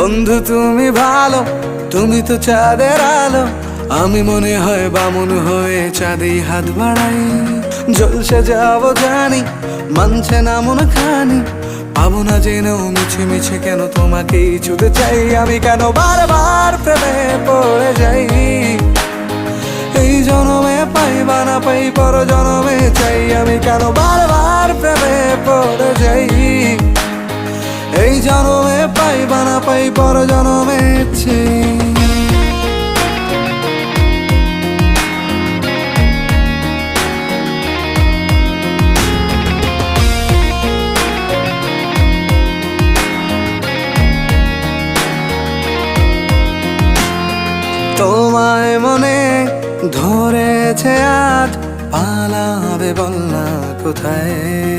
বন্ধু তুমি ভালো, তুমি তো চাঁদের আলো। আমি মনে হয় বামুন হয়ে চাঁদে হাত বাড়াই। জলসে যাবো জানি, মানছে না মন খানি। পাবো না জেনেও মিছে মিছে কেন তোমাকেই ছুতে চাই। আমি কেন বারবার প্রেমে পড়ে যাই। এই জনমে পাই বা না পাই, পর জনমে চাই। আমি কেন বারবার প্রেমে পড়ে যাই। এই জনমে পাই বা না পাই, পর জনমে চাই। তোমায় মনে ধরেছে আজ, পালাবে বল না কোথায়।